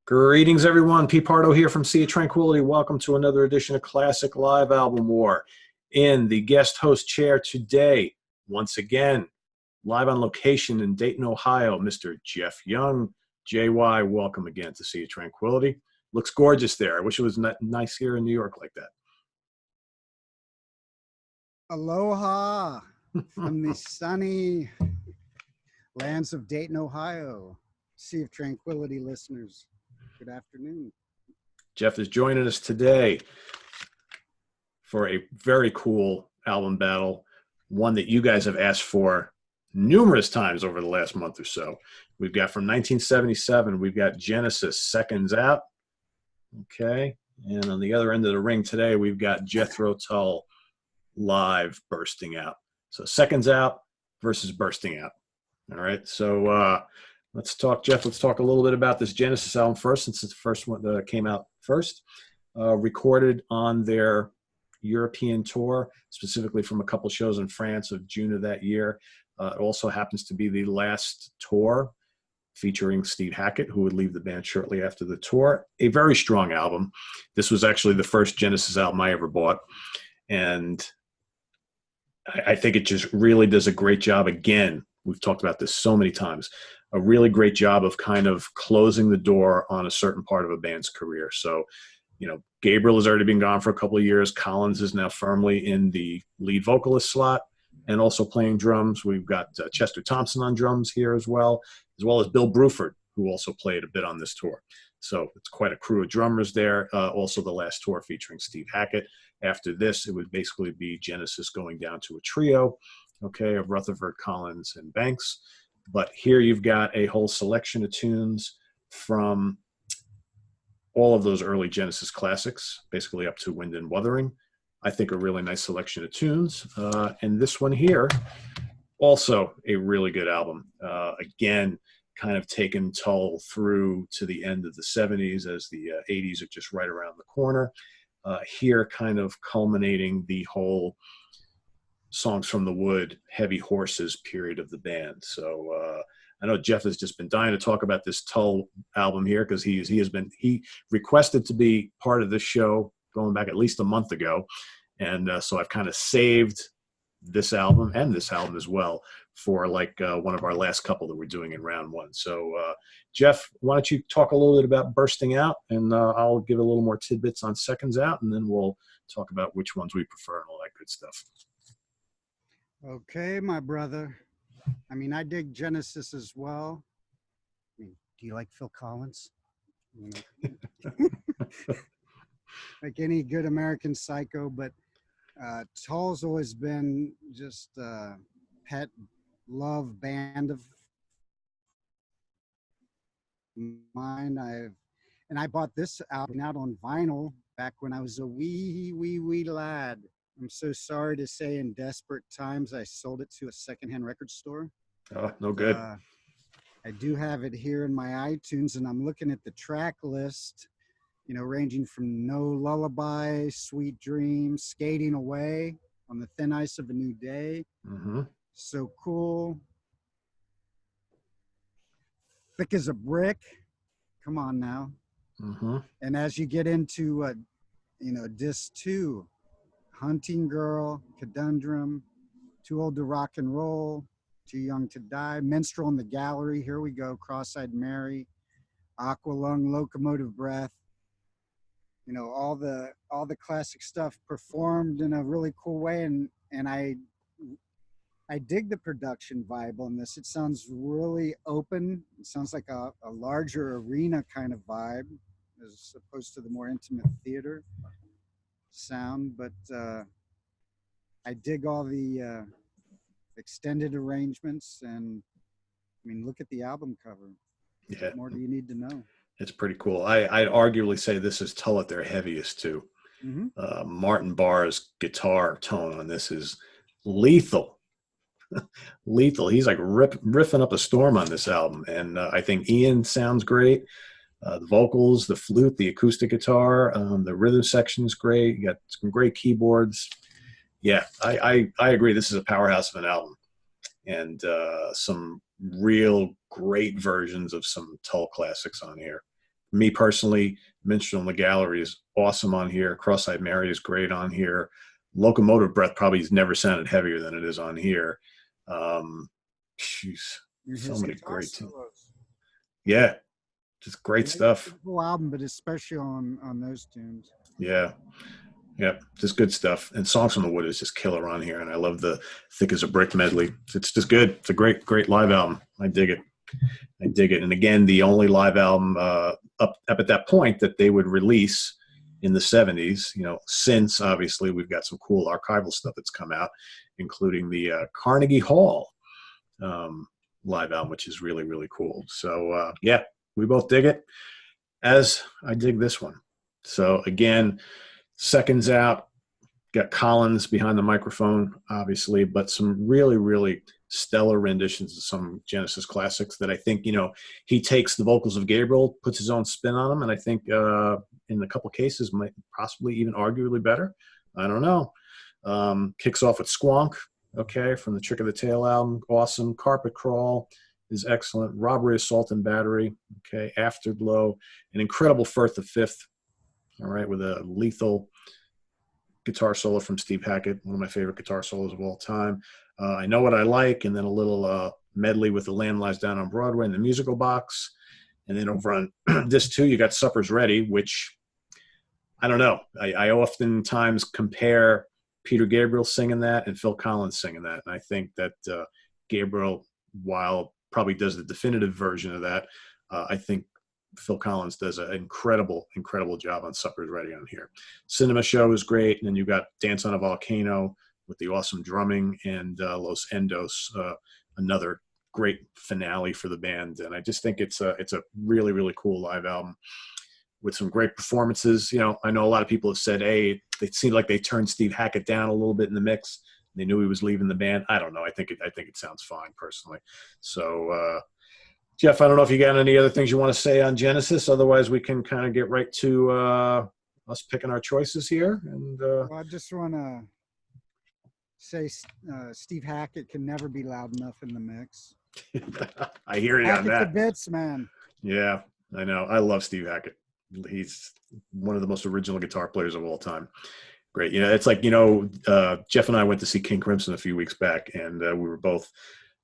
Greetings, everyone. Pete Pardo here from Sea of Tranquility. Welcome to another edition of Classic Live Album War. In the guest host chair today, once again, live on location in Dayton, Ohio, Mr. Jeff Young. JY, welcome again to Sea of Tranquility. Looks gorgeous there. I wish it was nice here in New York like that. Aloha from the sunny lands of Dayton, Ohio. Sea of Tranquility listeners, good afternoon. Jeff is joining us today for a very cool album battle, one that you guys have asked for numerous times over the last month or so. We've got from 1977, we've got Genesis, Seconds Out. Okay. And on the other end of the ring today, we've got Jethro Tull, Live, Bursting Out. So Seconds Out versus Bursting Out. All right. So let's talk, Jeff. Let's talk a little bit about this Genesis album first, since it's the first one that came out first. Recorded on their European tour, specifically from a couple shows in France of June of that year. It also happens to be the last tour featuring Steve Hackett, who would leave the band shortly after the tour. A very strong album. This was actually the first Genesis album I ever bought. And I think it just really does a great job. Again, we've talked about this so many times, a really great job of kind of closing the door on a certain part of a band's career. So, you know, Gabriel has already been gone for a couple of years. Collins is now firmly in the lead vocalist slot and also playing drums. We've got Chester Thompson on drums here as well as Bill Bruford, who also played a bit on this tour. So it's quite a crew of drummers there. Also the last tour featuring Steve Hackett. After this, it would basically be Genesis going down to a trio, okay, of Rutherford, Collins, and Banks. But here you've got a whole selection of tunes from all of those early Genesis classics, basically up to Wind and Wuthering. I think a really nice selection of tunes. And this one here, also a really good album. Again, kind of taken Tull through to the end of the 70s as the 80s are just right around the corner. Here kind of culminating the whole Songs from the Wood, Heavy Horses period of the band. So I know Jeff has just been dying to talk about this Tull album here because he requested to be part of this show going back at least a month ago. And so I've kind of saved this album and this album as well for like one of our last couple that we're doing in round one. So Jeff, why don't you talk a little bit about Bursting Out, and I'll give a little more tidbits on Seconds Out, and then we'll talk about which ones we prefer and all that good stuff. Okay, my brother. I mean, I dig Genesis as well. I mean, do you like Phil Collins? You know? Like any good American Psycho, but Tull's always been just a pet love band of mine. I bought this album out on vinyl back when I was a wee lad. I'm so sorry to say, in desperate times, I sold it to a secondhand record store. Oh, no good. I do have it here in my iTunes, and I'm looking at the track list, you know, ranging from No Lullaby, Sweet Dreams, Skating Away, On the Thin Ice of a New Day. Mm-hmm. So Cool. Thick as a Brick. Come on now. Mm-hmm. And as you get into, disc 2, Hunting Girl, Conundrum, Too Old to Rock and Roll, Too Young to Die, Minstrel in the Gallery, here we go, Cross-Eyed Mary, Aqualung, Locomotive Breath, you know, all the classic stuff performed in a really cool way, and I dig the production vibe on this. It sounds really open. It sounds like a larger arena kind of vibe as opposed to the more intimate theater sound, but I dig all the extended arrangements, and I mean, look at the album cover. Yeah. What more do you need to know? It's pretty cool. I'd arguably say this is Tull at their heaviest too. Mm-hmm. Martin Barr's guitar tone on this is lethal. Lethal. He's like riffing up a storm on this album, and I think Ian sounds great. The vocals, the flute, the acoustic guitar, the rhythm section is great. You got some great keyboards. Yeah, I agree. This is a powerhouse of an album, and some real great versions of some Tull classics on here. me personally, Minstrel in the Gallery is awesome on here. Cross-Eyed Mary is great on here. Locomotive Breath probably has never sounded heavier than it is on here. Jeez, so many great tunes. Yeah, just great stuff. Whole album, but especially on those tunes. Yeah. Yep, just good stuff. And Songs from the Wood is just killer on here. And I love the Thick as a Brick medley. It's just good. It's a great, great live album. I dig it. I dig it. And again, the only live album up at that point that they would release in the 70s, you know, since obviously we've got some cool archival stuff that's come out, including the Carnegie Hall live album, which is really, really cool. So, yeah, we both dig it, as I dig this one. So, again, Seconds Out, got Collins behind the microphone, obviously, but some really, really stellar renditions of some Genesis classics that I think, you know, he takes the vocals of Gabriel, puts his own spin on them, and I think in a couple cases might possibly even arguably better. I don't know. Kicks off with Squonk, okay, from the Trick of the Tail album, awesome. Carpet Crawl is excellent. Robbery, Assault, and Battery, okay. Afterglow, an incredible Firth the Fifth, all right, with a lethal guitar solo from Steve Hackett, one of my favorite guitar solos of all time. I Know What I Like, and then a little medley with The Lamb Lies Down on Broadway and The Musical Box. And then over on disc 2, you got Supper's Ready, which, I don't know. I oftentimes compare Peter Gabriel singing that and Phil Collins singing that. And I think that Gabriel, while probably does the definitive version of that, I think Phil Collins does an incredible, incredible job on Supper's Ready on here. Cinema Show is great. And then you got Dance on a Volcano with the awesome drumming, and Los Endos, another great finale for the band. And I just think it's a really, really cool live album with some great performances. You know, I know a lot of people have said, hey, it seemed like they turned Steve Hackett down a little bit in the mix. They knew he was leaving the band. I don't know. I think it sounds fine personally. So, Jeff, I don't know if you got any other things you want to say on Genesis. Otherwise, we can kind of get right to us picking our choices here. And well, I just want to say Steve Hackett can never be loud enough in the mix. I hear you on that. Hackett to bits, man. Yeah, I know. I love Steve Hackett. He's one of the most original guitar players of all time. Great. You know, it's like, you know, Jeff and I went to see King Crimson a few weeks back, and we were both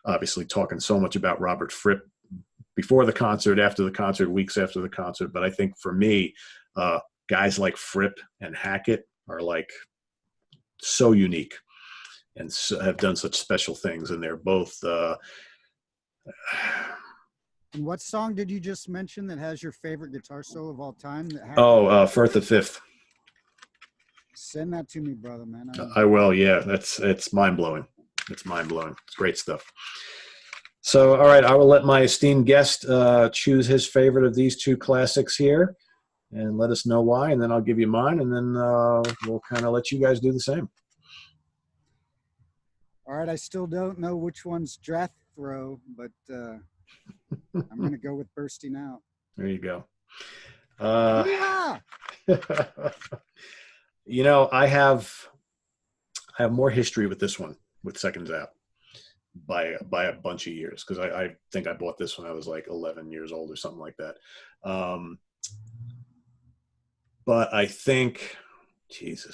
obviously talking so much about Robert Fripp before the concert, after the concert, weeks after the concert. But I think for me, guys like Fripp and Hackett are like so unique and have done such special things. And they're both. And what song did you just mention that has your favorite guitar solo of all time? Firth the Fifth. Send that to me, brother, man. I will. Yeah, it's mind blowing. It's mind blowing. It's great stuff. So, all right, I will let my esteemed guest choose his favorite of these two classics here, and let us know why, and then I'll give you mine, and then we'll kind of let you guys do the same. All right, I still don't know which one's Jethro, but I'm going to go with Bursting Out. There you go. Yeah! You know, I have more history with this one, with Seconds Out, by a bunch of years, because I think I bought this when I was like 11 years old or something like that. But I think, I think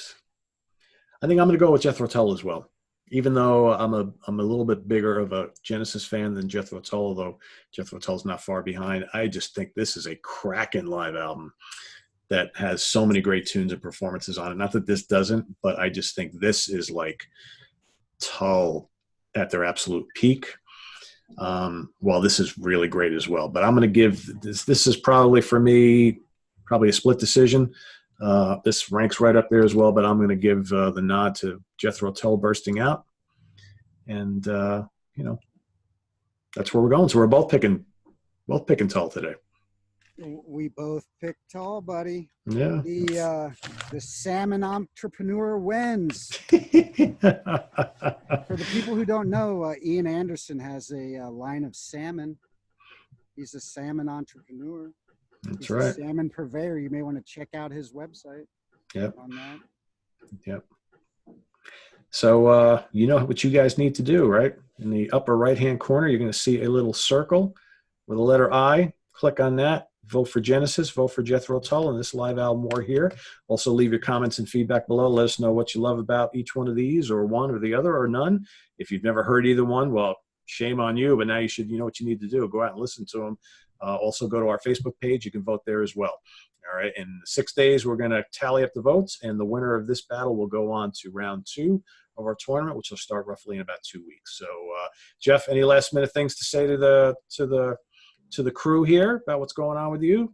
I'm going to go with Jethro Tull as well. Even though I'm a little bit bigger of a Genesis fan than Jethro Tull, although Jethro Tull's not far behind, I just think this is a cracking live album that has so many great tunes and performances on it. Not that this doesn't, but I just think this is like Tull at their absolute peak. While this is really great as well. But I'm going to give this is probably for me, probably a split decision. This ranks right up there as well, but I'm going to give the nod to Jethro Tull Bursting Out. And, you know, that's where we're going. So we're both picking Tull today. We both picked Tull, buddy. Yeah. The salmon entrepreneur wins. For the people who don't know, Ian Anderson has a line of salmon. He's a salmon entrepreneur. That's He's right. A salmon purveyor. You may want to check out his website. Yep. On that. Yep. So you know what you guys need to do, right? In the upper right-hand corner, you're going to see a little circle with a letter I. Click on that. vote for Genesis, vote for Jethro Tull, and this live album we're here. Also, leave your comments and feedback below. Let us know what you love about each one of these, or one or the other, or none. If you've never heard either one, well, shame on you, but now you know what you need to do. Go out and listen to them. Also, go to our Facebook page. You can vote there as well. All right. In 6 days, we're going to tally up the votes, and the winner of this battle will go on to round 2 of our tournament, which will start roughly in about 2 weeks. So, Jeff, any last minute things to say to the crew here about what's going on with you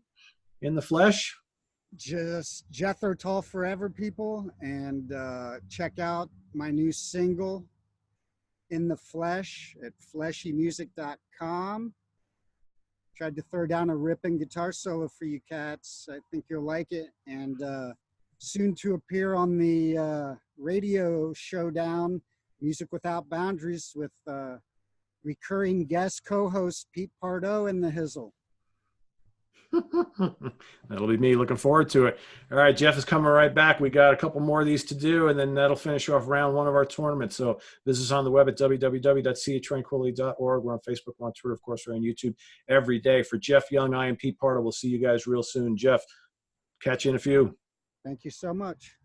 in the flesh? Just Jethro Tull forever, people, and check out my new single, In the Flesh, at fleshymusic.com. Tried to throw down a ripping guitar solo for you cats. I think you'll like it. And soon to appear on the radio showdown, Music Without Boundaries, with recurring guest co-host Pete Pardo and the Hizzle. That'll be me. Looking forward to it. All right, Jeff is coming right back. We got a couple more of these to do, and then that'll finish off round 1 of our tournament. So visit us on the web at www.seatranquility.org. We're on Facebook, we're on Twitter, of course, we're on YouTube every day. For Jeff Young, I am Pete Pardo. We'll see you guys real soon. Jeff, catch you in a few. Thank you so much.